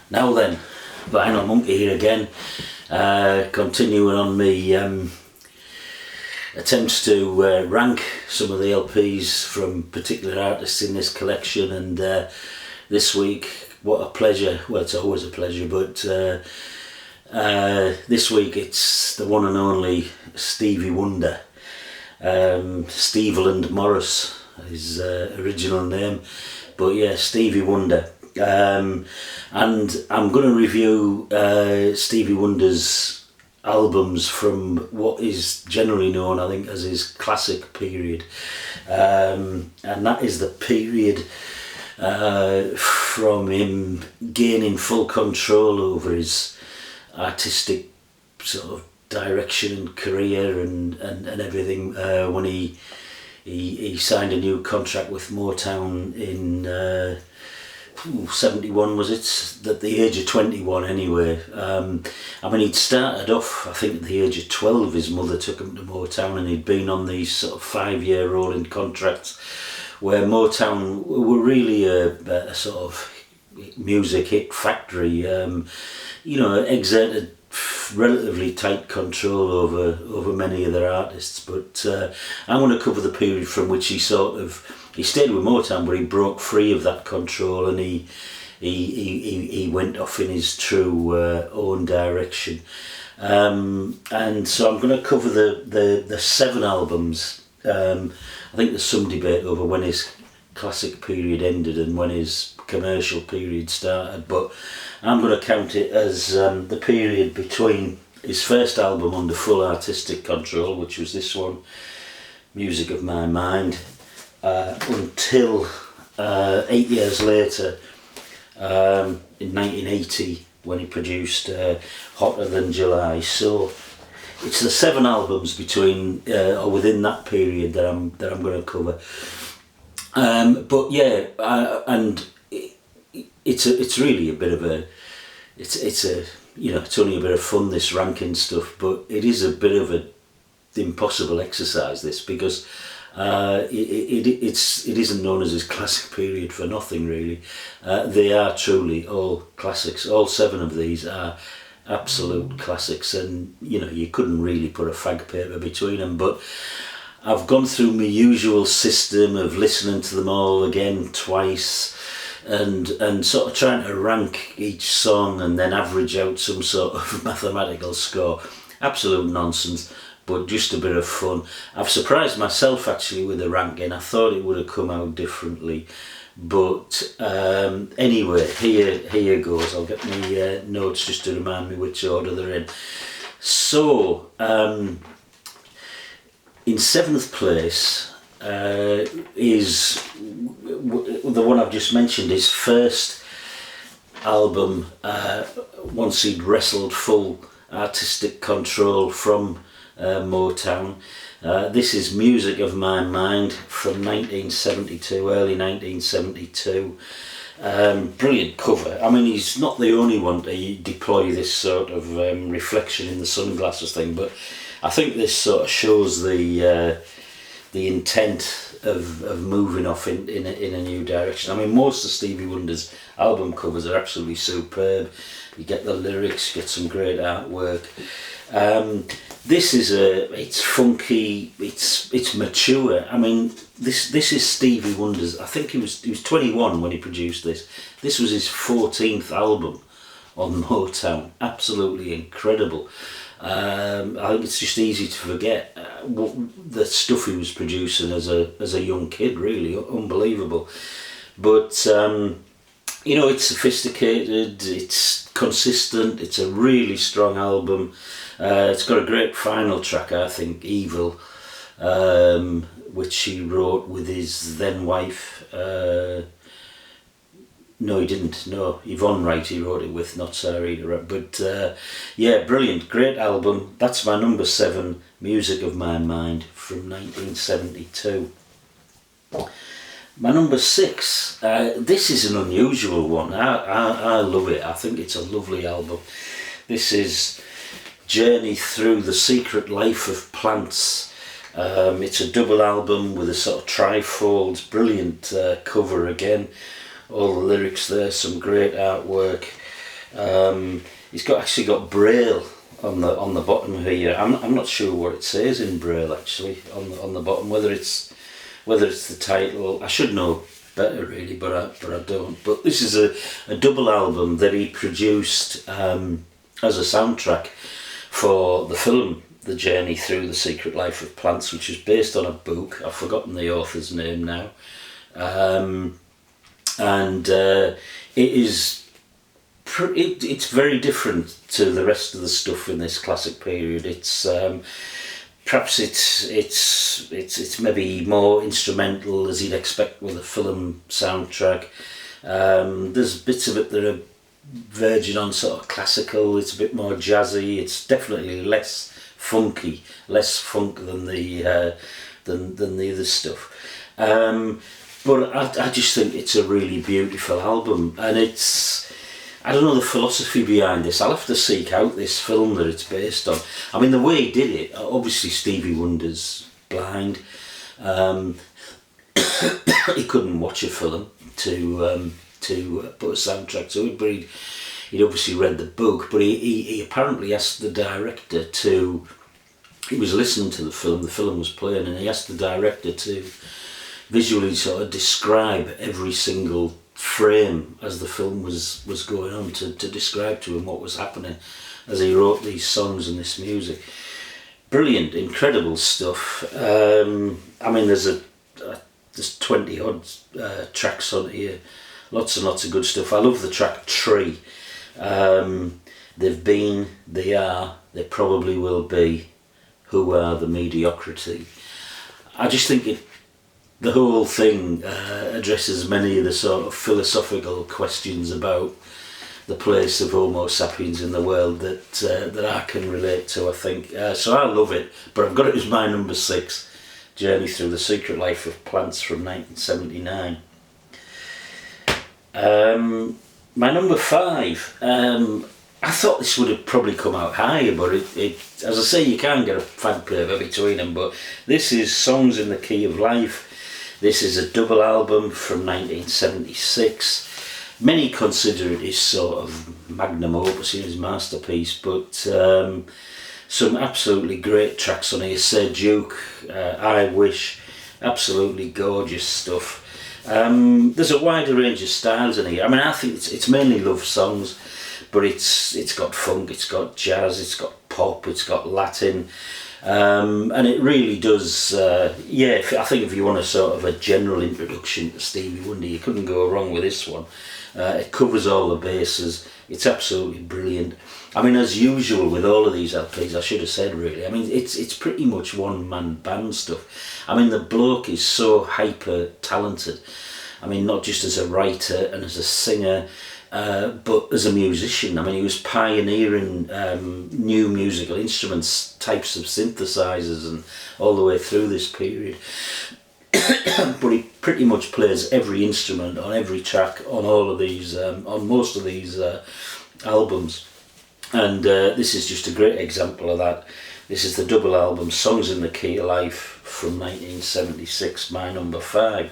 Now then, Vinyl Monkey here again, continuing on me attempts to rank some of the LPs from particular artists in this collection, and this week, what a pleasure, well it's always a pleasure, but this week it's the one and only Stevie Wonder. Steveland Morris, his original name, but yeah, Stevie Wonder. And I'm going to review Stevie Wonder's albums from what is generally known, I think, as his classic period, and that is the period from him gaining full control over his artistic sort of direction and career and everything, when he signed a new contract with Motown in 71, was it? At the age of 21 anyway. I mean, he'd started off, I think at the age of 12 his mother took him to Motown, and he'd been on these sort of 5-year rolling contracts where Motown were really a sort of music hit factory, exerted relatively tight control over many of their artists, but I'm going to cover the period from which he stayed with Motown, but he broke free of that control, and he went off in his true own direction. And so I'm going to cover the 7 albums. I think there's some debate over when his classic period ended and when his commercial period started, but I'm going to count it as the period between his first album under full artistic control, which was this one, Music of My Mind, until 8 years later, in 1980, when he produced Hotter Than July. So it's the 7 albums between or within that period that I'm going to cover. But yeah, and it's really a bit of a it's only a bit of fun, this ranking stuff, but it is a bit of an impossible exercise, this, because it isn't known as his classic period for nothing, really. They are truly all classics. All 7 of these are absolute classics, and you couldn't really put a fag paper between them. But I've gone through my usual system of listening to them all again twice, and sort of trying to rank each song and then average out some sort of mathematical score. Absolute nonsense, but just a bit of fun. I've surprised myself actually with the ranking. I thought it would have come out differently, but anyway, here goes. I'll get my notes just to remind me which order they're in. So in 7th place is the one I've just mentioned, his first album, once he'd wrestled full artistic control from Motown. This is Music of My Mind from 1972, early 1972. Brilliant cover. I mean, he's not the only one to deploy this sort of reflection in the sunglasses thing, but I think this sort of shows the intent of moving off in a new direction. I mean, most of Stevie Wonder's album covers are absolutely superb. You get the lyrics, you get some great artwork. This is it's funky, it's mature. I mean, this is Stevie Wonder's. I think he was 21 when he produced this. This was his 14th album on Motown. Absolutely incredible. I think it's just easy to forget the stuff he was producing as a young kid. Really unbelievable. But it's sophisticated, it's consistent, it's a really strong album. It's got a great final track, I think, Evil, which he wrote with his then wife. No, he didn't. No, Yvonne Wright he wrote it with, not Sarah Eda. But yeah, brilliant, great album. That's my number 7, Music of My Mind from 1972. My number 6, this is an unusual one. I love it. I think it's a lovely album. This is Journey Through the Secret Life of Plants. It's a double album with a sort of trifold, brilliant cover again. All the lyrics there, some great artwork. It's actually got Braille on the bottom here. I'm not sure what it says in Braille actually on the bottom. Whether it's the title, I should know better really, but I don't. But this is a double album that he produced as a soundtrack for the film The Journey Through the Secret Life of Plants, which is based on a book. I've forgotten the author's name now. It is it's very different to the rest of the stuff in this classic period. It's perhaps it's maybe more instrumental as you'd expect with a film soundtrack. There's bits of it that are verging on sort of classical. It's a bit more jazzy. It's definitely less funky, less funk than the other stuff. But I just think it's a really beautiful album, and I don't know the philosophy behind this. I'll have to seek out this film that it's based on. I mean, the way he did it, obviously Stevie Wonder's blind. He couldn't watch a film to put a soundtrack to it, but he'd obviously read the book. But he apparently asked the director to. He was listening to the film was playing, and he asked the director to visually sort of describe every single frame as the film was going on, to describe to him what was happening as he wrote these songs and this music. Brilliant, incredible stuff. I mean, there's 20 odd tracks on here, lots and lots of good stuff. I love the track Tree. They've been, they are, they probably will be, who are the mediocrity. I just think the whole thing addresses many of the sort of philosophical questions about the place of Homo sapiens in the world that I can relate to, I think. So I love it, but I've got it as my number 6, Journey Through the Secret Life of Plants from 1979. My number 5, I thought this would have probably come out higher, but it as I say, you can't get a fag paper between them, but this is Songs in the Key of Life. This is a double album from 1976. Many consider it his sort of magnum opus, his masterpiece, but some absolutely great tracks on here. Sir Duke, I Wish, absolutely gorgeous stuff. There's a wider range of styles in here. I mean, I think it's mainly love songs, but it's got funk, it's got jazz, it's got pop, it's got Latin. And it really does, I think if you want a sort of a general introduction to Stevie Wonder, you couldn't go wrong with this one. It covers all the bases, it's absolutely brilliant. I mean, as usual with all of these LPs, I should have said really, I mean, it's pretty much one-man band stuff. I mean, the bloke is so hyper talented. I mean, not just as a writer and as a singer, but as a musician. I mean, he was pioneering new musical instruments, types of synthesizers, and all the way through this period. But he pretty much plays every instrument on every track on all of these, on most of these albums. And this is just a great example of that. This is the double album, Songs in the Key of Life from 1976, my number 5.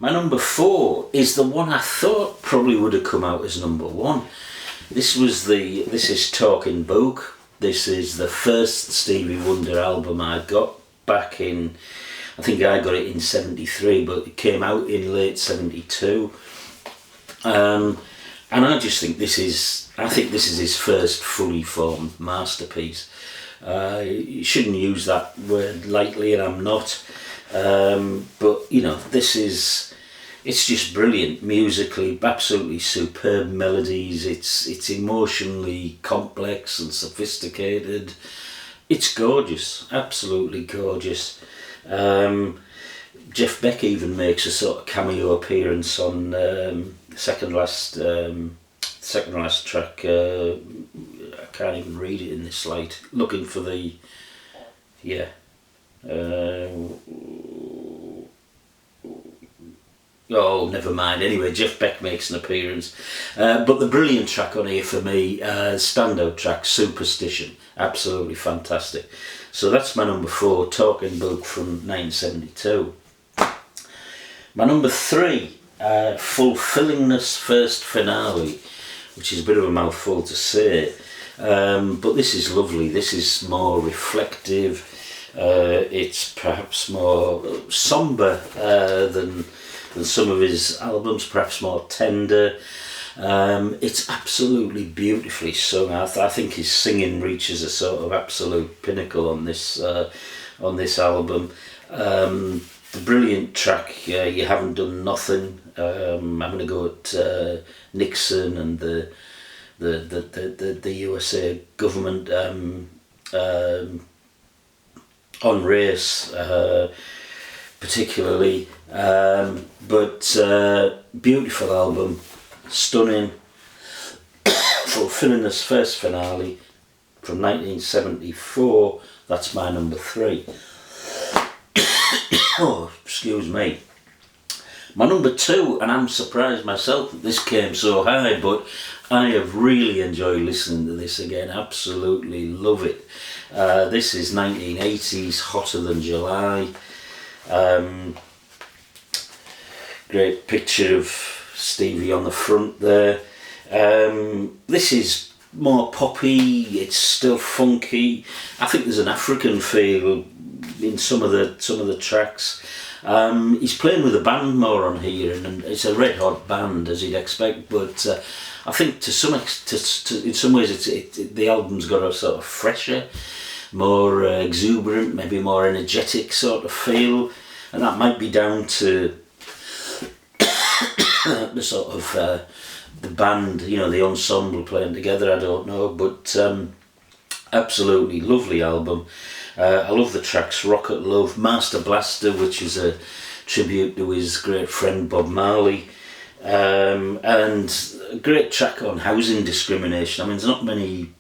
My number 4 is the one I thought probably would have come out as number 1. This is Talking Book. This is the first Stevie Wonder album I got back in, I think I got it in 73, but it came out in late 72. And I just think this is his first fully formed masterpiece. You shouldn't use that word lightly, and I'm not. But you know, it's just brilliant musically, absolutely superb melodies. It's emotionally complex and sophisticated. It's gorgeous, absolutely gorgeous. Jeff Beck even makes a sort of cameo appearance on second last track. I can't even read it in this light. Looking for the oh, never mind. Anyway, Jeff Beck makes an appearance. But the brilliant track on here for me, standout track, Superstition. Absolutely fantastic. So that's my number 4, Talking Book from 1972. My number 3, Fulfillingness First Finale, which is a bit of a mouthful to say, but this is lovely. This is more reflective. It's perhaps more somber than some of his albums, perhaps more tender. It's absolutely beautifully sung. I think his singing reaches a sort of absolute pinnacle on this album. The brilliant track, You Haven't Done Nothing. I'm going to go at Nixon and the USA government on race, particularly. But beautiful album, stunning, fulfilling this first finale from 1974. That's my number 3. Oh, excuse me. My number 2, and I'm surprised myself that this came so high, but I have really enjoyed listening to this again. Absolutely love it. This is 1980s Hotter Than July. Great picture of Stevie on the front there. This is more poppy, it's still funky. I think there's an African feel in some of the tracks. He's playing with a band more on here, and it's a red hot band as you'd expect, but I think in some ways the album's got a sort of fresher, more exuberant, maybe more energetic sort of feel, and that might be down to the sort of the band, the ensemble playing together, I don't know, but absolutely lovely album. I love the tracks Rocket Love, Master Blaster, which is a tribute to his great friend Bob Marley, and a great track on housing discrimination. I mean, there's not many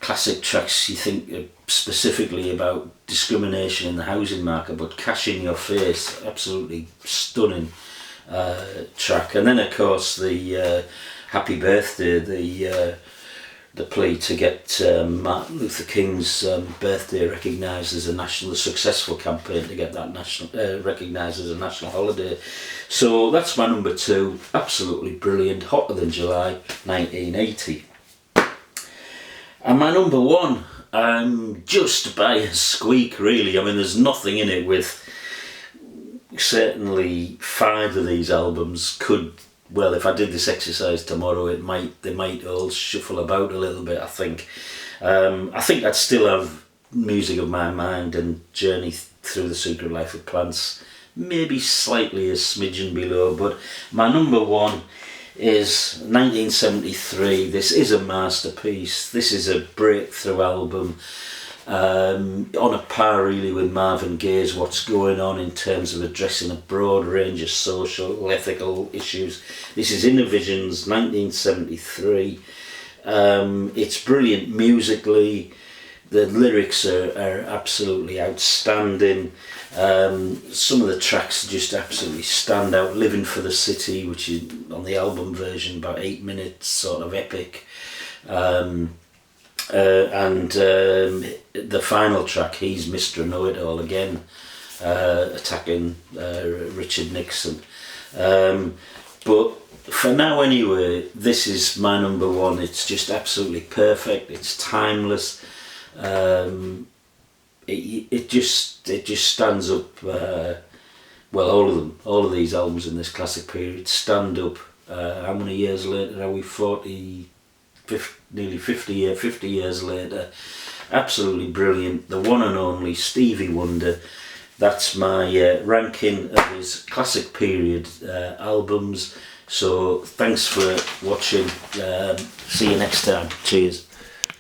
classic tracks you think specifically about discrimination in the housing market, but Cash in Your Face, absolutely stunning track. And then of course the Happy Birthday, the plea to get Martin Luther King's birthday recognised as the successful campaign to get that recognised as a national holiday. So that's my number 2, absolutely brilliant, Hotter Than July, 1980. And my number 1, just by a squeak really. I mean, there's nothing in it with certainly 5 of these albums could, well, if I did this exercise tomorrow, they might all shuffle about a little bit, I think. I think I'd still have Music of My Mind and Journey Through the Secret Life of Plants maybe slightly a smidgen below, but my number 1 is 1973. This is a masterpiece. This is a breakthrough album, on a par really with Marvin Gaye's What's Going On in terms of addressing a broad range of social, ethical issues. This is Innovision's 1973. It's brilliant musically. The lyrics are absolutely outstanding. Some of the tracks just absolutely stand out. Living for the City, which is on the album version, about 8 minutes, sort of epic. And the final track, He's Mr. Know-It-All, again, attacking Richard Nixon. But for now anyway, this is my number 1. It's just absolutely perfect. It's timeless. It just stands up. Well, all of these albums in this classic period stand up. How many years later are we? 50, nearly 50 years later. Absolutely brilliant. The one and only Stevie Wonder. That's my ranking of his classic period albums. So thanks for watching. See you next time. Cheers.